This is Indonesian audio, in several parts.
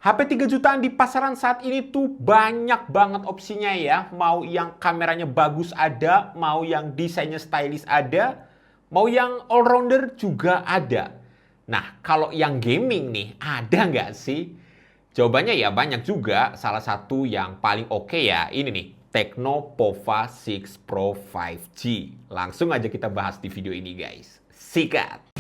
HP 3 jutaan di pasaran saat ini tuh banyak banget opsinya ya. Mau yang kameranya bagus ada, mau yang desainnya stylish ada, mau yang all-rounder juga ada. Nah, kalau yang gaming nih, ada nggak sih? Jawabannya ya banyak juga. Salah satu yang paling oke ya ini nih, Tecno Pova 6 Pro 5G. Langsung aja kita bahas di video ini guys. Sikat!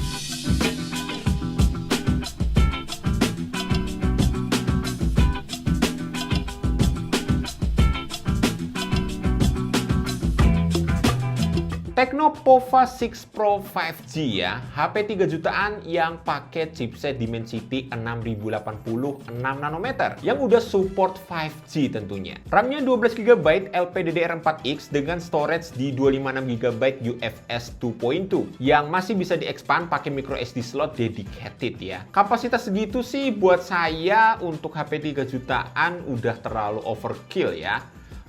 Tecno Pova 6 Pro 5G ya, HP 3 jutaan yang pakai chipset Dimensity 6080 6 nanometer yang udah support 5G tentunya. RAM-nya 12GB LPDDR4X dengan storage di 256GB UFS 2.2 yang masih bisa diekspand pakai microSD slot dedicated ya. Kapasitas segitu sih buat saya untuk HP 3 jutaan udah terlalu overkill ya.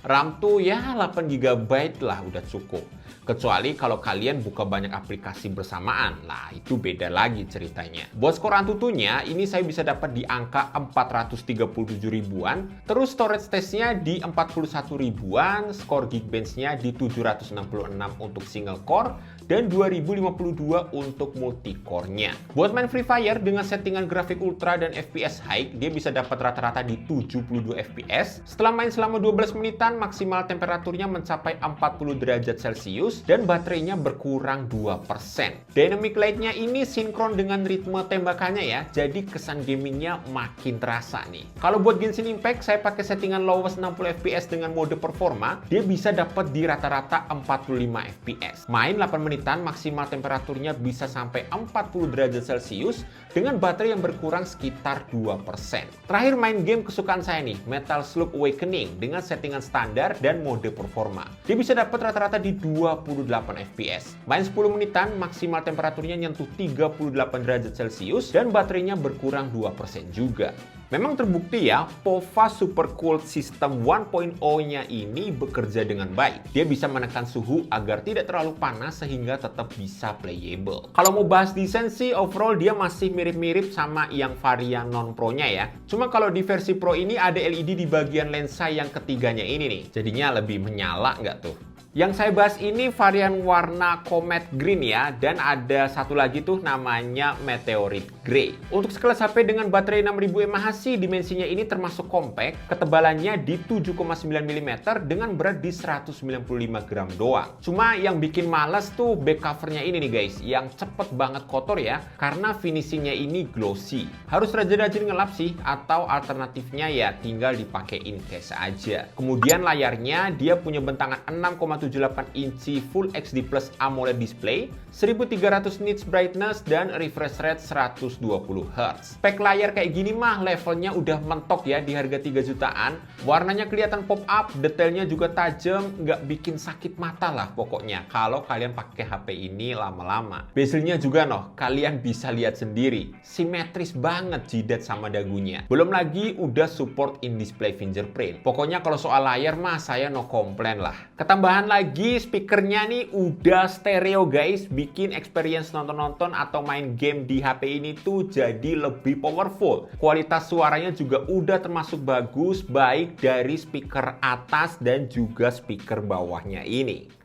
RAM tuh ya 8GB lah udah cukup. Kecuali kalau kalian buka banyak aplikasi bersamaan. Nah, itu beda lagi ceritanya. Buat skor Antutunya, ini saya bisa dapat di angka 437 ribuan. Terus storage testnya di 41 ribuan. Skor Geekbench-nya di 766 untuk single core. Dan 2052 untuk multicore-nya. Buat main Free Fire dengan settingan grafik ultra dan FPS high, dia bisa dapat rata-rata di 72 FPS. Setelah main selama 12 menitan, maksimal temperaturnya mencapai 40 derajat Celcius dan baterainya berkurang 2%. Dynamic light-nya ini sinkron dengan ritme tembakannya ya, jadi kesan gamingnya makin terasa nih. Kalau buat Genshin Impact, saya pakai settingan lowest 60 FPS dengan mode performa, dia bisa dapat di rata-rata 45 FPS. Main 8 menit maksimal temperaturnya bisa sampai 40 derajat Celcius dengan baterai yang berkurang sekitar 2%. Terakhir main game kesukaan saya nih, Metal Slug Awakening dengan settingan standar dan mode performa. Dia bisa dapat rata-rata di 28 FPS. Main 10 menitan maksimal temperaturnya nyentuh 38 derajat Celcius dan baterainya berkurang 2% juga. Memang terbukti ya, Pova Super Cool System 1.0-nya ini bekerja dengan baik. Dia bisa menekan suhu agar tidak terlalu panas sehingga tetap bisa playable. Kalau mau bahas desain sih, overall dia masih mirip-mirip sama yang varian non-Pro-nya ya. Cuma kalau di versi Pro ini ada LED di bagian lensa yang ketiganya ini nih. Jadinya lebih menyala nggak tuh? Yang saya bahas ini varian warna Comet Green ya, dan ada satu lagi tuh namanya Meteorite Grey. Untuk sekelas HP dengan baterai 6000 mAh sih, dimensinya ini termasuk compact, ketebalannya di 7,9 mm dengan berat di 195 gram doang. Cuma yang bikin males tuh back covernya ini nih guys, yang cepet banget kotor ya, karena finishingnya ini glossy. Harus rajin-rajin ngelap sih, atau alternatifnya ya tinggal dipakein case aja. Kemudian layarnya dia punya bentangan 6,78 inci Full HD Plus AMOLED display, 1300 nits brightness dan refresh rate 120 Hz. Spek layar kayak gini mah levelnya udah mentok ya di harga 3 jutaan. Warnanya kelihatan pop up, detailnya juga tajam, nggak bikin sakit mata lah pokoknya kalau kalian pakai HP ini lama-lama. Bezelnya juga noh, kalian bisa lihat sendiri, simetris banget jidat sama dagunya. Belum lagi udah support in-display fingerprint. Pokoknya kalau soal layar mah saya no komplain lah. Ketambahan lagi, speakernya nih udah stereo guys, bikin experience nonton-nonton atau main game di HP ini tuh jadi lebih powerful. Kualitas suaranya juga udah termasuk bagus, baik dari speaker atas dan juga speaker bawahnya ini.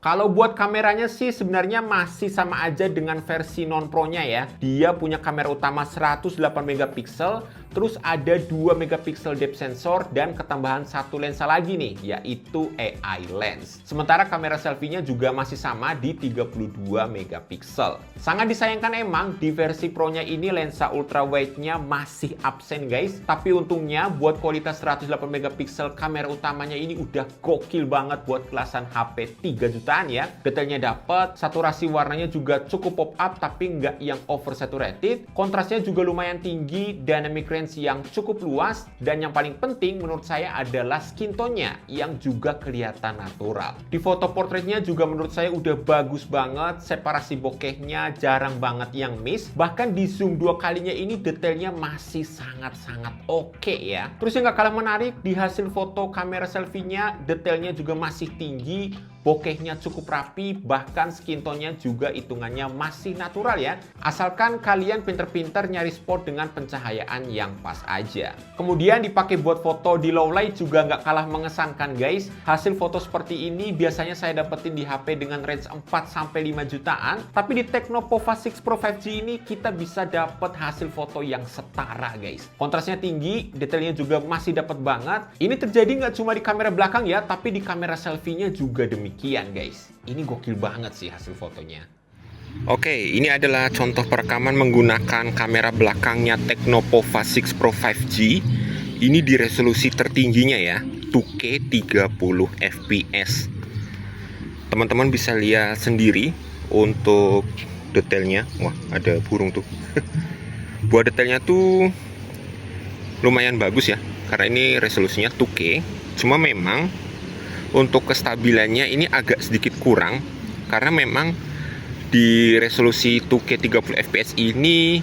Kalau buat kameranya sih sebenarnya masih sama aja dengan versi non-Pro-nya ya. Dia punya kamera utama 108 megapiksel, Terus ada 2 megapiksel depth sensor dan ketambahan satu lensa lagi nih, yaitu AI lens. Sementara kamera selfie-nya juga masih sama di 32 megapiksel. Sangat disayangkan emang di versi Pro-nya ini lensa ultra wide-nya masih absen guys. Tapi untungnya buat kualitas 108 megapiksel kamera utamanya ini udah gokil banget buat kelasan HP 3 jutaan ya. Detailnya dapet, saturasi warnanya juga cukup pop up tapi nggak yang oversaturated. Kontrasnya juga lumayan tinggi, dynamic range yang cukup luas, dan yang paling penting menurut saya adalah skin tone-nya yang juga kelihatan natural. Di foto portraitnya juga menurut saya udah bagus banget, separasi bokehnya jarang banget yang miss, bahkan di zoom 2 kalinya ini detailnya masih sangat-sangat oke ya. Terus yang gak kalah menarik, di hasil foto kamera selfie-nya detailnya juga masih tinggi, bokehnya cukup rapi, bahkan skin tone-nya juga hitungannya masih natural ya. Asalkan kalian pinter-pinter nyari spot dengan pencahayaan yang pas aja. Kemudian dipakai buat foto di low light juga nggak kalah mengesankan guys. Hasil foto seperti ini biasanya saya dapetin di HP dengan range 4-5 jutaan. Tapi di Tecno Pova 6 Pro 5G ini kita bisa dapet hasil foto yang setara guys. Kontrasnya tinggi, detailnya juga masih dapat banget. Ini terjadi nggak cuma di kamera belakang ya, tapi di kamera selfie-nya juga demikian guys. Ini gokil banget sih hasil fotonya. Oke, ini adalah contoh perekaman menggunakan kamera belakangnya Tecno Pova 6 Pro 5G. Ini di resolusi tertingginya ya, 2K 30 fps. Teman-teman bisa lihat sendiri untuk detailnya. Wah, ada burung tuh. Buat detailnya tuh lumayan bagus ya, karena ini resolusinya 2K. Cuma memang untuk kestabilannya ini agak sedikit kurang, karena memang di resolusi 2K 30 fps ini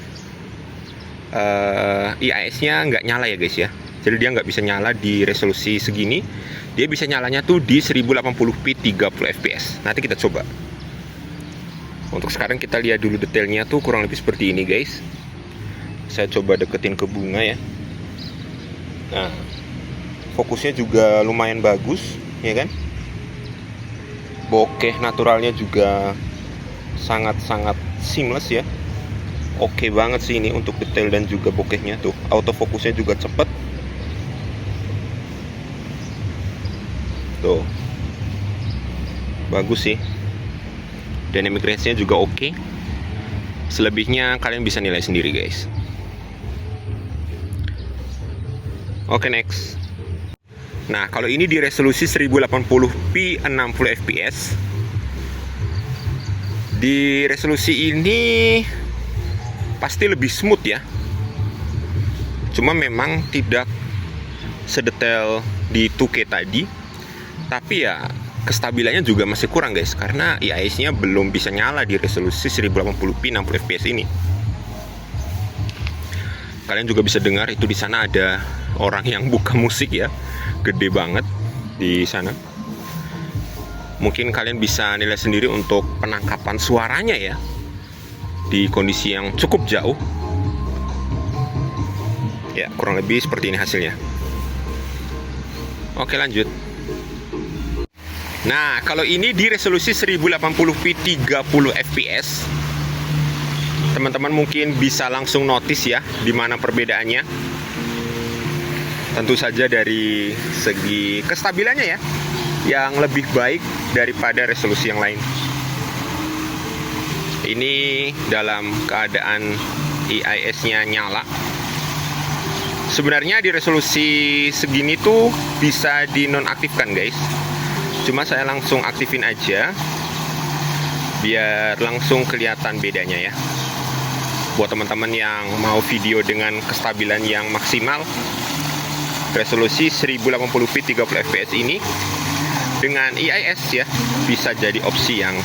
IIS-nya nggak nyala ya guys ya. Jadi dia nggak bisa nyala di resolusi segini. Dia bisa nyalanya tuh di 1080p 30 fps. Nanti kita coba. Untuk sekarang kita lihat dulu detailnya tuh kurang lebih seperti ini guys. Saya coba deketin ke bunga ya. Nah, fokusnya juga lumayan bagus, ya kan? Bokeh naturalnya juga sangat-sangat seamless ya. Oke banget sih ini untuk detail dan juga bokehnya tuh. Autofokusnya juga cepet. Tuh. Bagus sih. Dynamic range-nya juga oke. Selebihnya kalian bisa nilai sendiri guys. Oke, next. Nah, kalau ini di resolusi 1080p 60 fps. Di resolusi ini pasti lebih smooth ya. Cuma memang tidak sedetail di 2K tadi. Tapi ya kestabilannya juga masih kurang guys, karena IIS-nya belum bisa nyala di resolusi 1080p 60 fps ini. Kalian juga bisa dengar itu di sana ada orang yang buka musik ya. Gede banget di sana. Mungkin kalian bisa nilai sendiri untuk penangkapan suaranya ya, di kondisi yang cukup jauh. Ya, kurang lebih seperti ini hasilnya. Oke, lanjut. Nah, kalau ini di resolusi 1080p 30 fps. Teman-teman mungkin bisa langsung notice ya di mana perbedaannya. Tentu saja dari segi kestabilannya ya, yang lebih baik daripada resolusi yang lain. Ini dalam keadaan IIS-nya nyala. Sebenarnya di resolusi segini tuh bisa dinonaktifkan guys. Cuma saya langsung aktifin aja biar langsung kelihatan bedanya ya. Buat teman-teman yang mau video dengan kestabilan yang maksimal, resolusi 1080p 30 fps ini dengan IIS ya bisa jadi opsi yang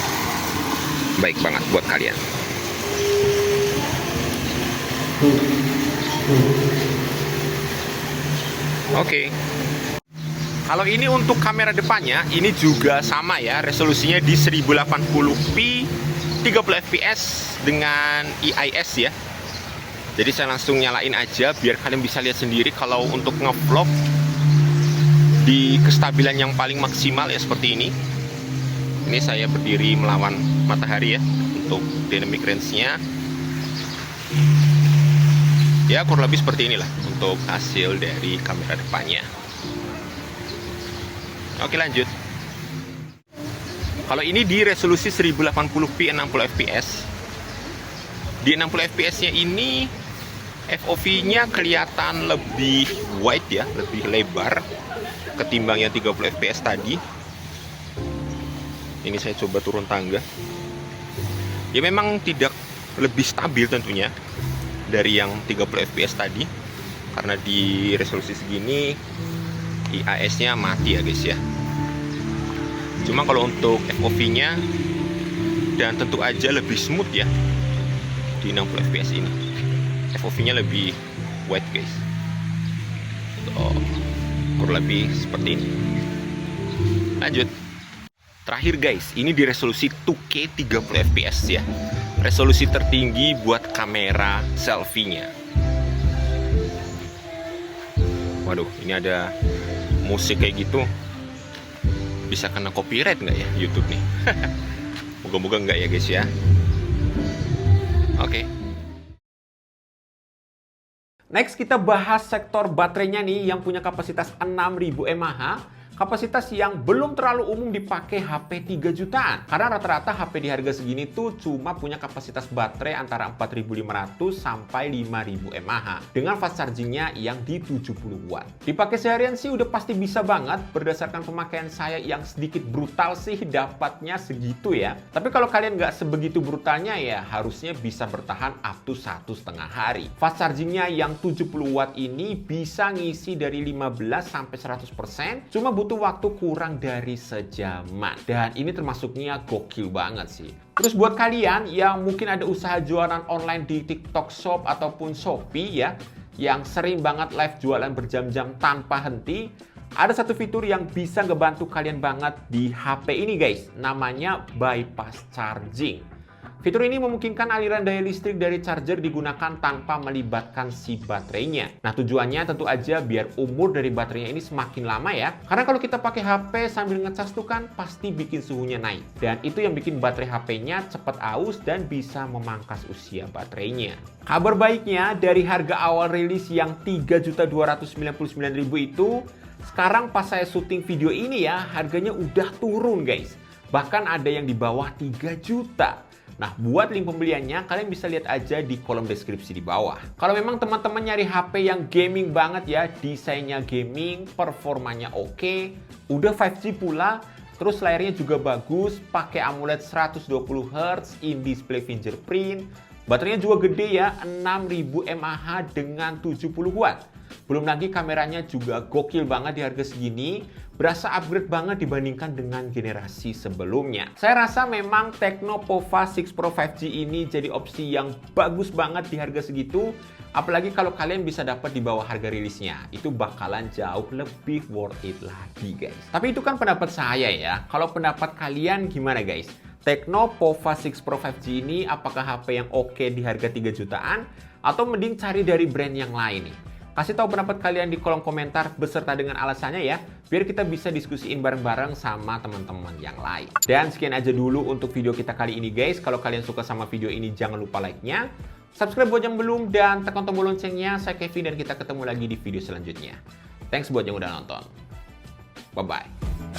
baik banget buat kalian. Oke. Kalau ini untuk kamera depannya, ini juga sama ya, resolusinya di 1080p 30 fps dengan IIS ya. Jadi saya langsung nyalain aja biar kalian bisa lihat sendiri kalau untuk ngevlog di kestabilan yang paling maksimal ya seperti ini. Ini saya berdiri melawan matahari ya untuk dynamic range-nya. Ya kurang lebih seperti inilah untuk hasil dari kamera depannya. Oke, lanjut. Kalau ini di resolusi 1080p 60 fps. Di 60 fps-nya ini FOV-nya kelihatan lebih wide ya, lebih lebar ketimbang yang 30 fps tadi. Ini saya coba turun tangga. Ya memang tidak lebih stabil tentunya dari yang 30 fps tadi, karena di resolusi segini IAS-nya mati ya guys ya. Cuma kalau untuk FOV-nya dan tentu aja lebih smooth ya di 60 fps ini. FOV-nya lebih wide guys. Kurang lebih seperti ini. Lanjut. Terakhir guys, ini di resolusi 2K 30 fps ya. Resolusi tertinggi buat kamera selfie-nya. Waduh, ini ada musik kayak gitu. Bisa kena copyright nggak ya YouTube nih? Moga-moga nggak ya guys ya. Oke. Next kita bahas sektor baterainya nih yang punya kapasitas 6000 mAh. Kapasitas yang belum terlalu umum dipakai HP 3 jutaan. Karena rata-rata HP di harga segini tuh cuma punya kapasitas baterai antara 4500 sampai 5000 mAh. Dengan fast chargingnya yang di 70 watt. Dipakai seharian sih udah pasti bisa banget. Berdasarkan pemakaian saya yang sedikit brutal sih dapatnya segitu ya. Tapi kalau kalian nggak sebegitu brutalnya ya harusnya bisa bertahan up to 1,5 hari. Fast chargingnya yang 70 watt ini bisa ngisi dari 15 sampai 100%. Cuma butuh waktu kurang dari sejaman. Dan ini termasuknya gokil banget sih. Terus buat kalian yang mungkin ada usaha jualan online di TikTok Shop ataupun Shopee ya, yang sering banget live jualan berjam-jam tanpa henti, ada satu fitur yang bisa ngebantu kalian banget di HP ini guys, namanya bypass charging. Fitur ini memungkinkan aliran daya listrik dari charger digunakan tanpa melibatkan si baterainya. Nah tujuannya tentu aja biar umur dari baterainya ini semakin lama ya. Karena kalau kita pakai HP sambil ngecas tuh kan pasti bikin suhunya naik. Dan itu yang bikin baterai HP-nya cepat aus dan bisa memangkas usia baterainya. Kabar baiknya dari harga awal rilis yang 3.299.000 itu, sekarang pas saya syuting video ini ya harganya udah turun guys. Bahkan ada yang di bawah 3 juta. Nah, buat link pembeliannya, kalian bisa lihat aja di kolom deskripsi di bawah. Kalau memang teman-teman nyari HP yang gaming banget ya, desainnya gaming, performanya oke, udah 5G pula, terus layarnya juga bagus, pakai AMOLED 120Hz, in-display fingerprint, baterainya juga gede ya, 6000 mAh dengan 70 watt. Belum lagi kameranya juga gokil banget di harga segini, berasa upgrade banget dibandingkan dengan generasi sebelumnya. Saya rasa memang Tecno Pova 6 Pro 5G ini jadi opsi yang bagus banget di harga segitu, apalagi kalau kalian bisa dapat di bawah harga rilisnya. Itu bakalan jauh lebih worth it lagi guys. Tapi itu kan pendapat saya ya. Kalau pendapat kalian gimana guys? Tecno Pova 6 Pro 5G ini apakah HP yang oke di harga 3 jutaan? Atau mending cari dari brand yang lain nih? Kasih tahu pendapat kalian di kolom komentar beserta dengan alasannya ya, biar kita bisa diskusiin bareng-bareng sama teman-teman yang lain. Dan sekian aja dulu untuk video kita kali ini guys. Kalau kalian suka sama video ini jangan lupa like-nya, subscribe buat yang belum, dan tekan tombol loncengnya. Saya Kevin dan kita ketemu lagi di video selanjutnya. Thanks buat yang udah nonton. Bye-bye.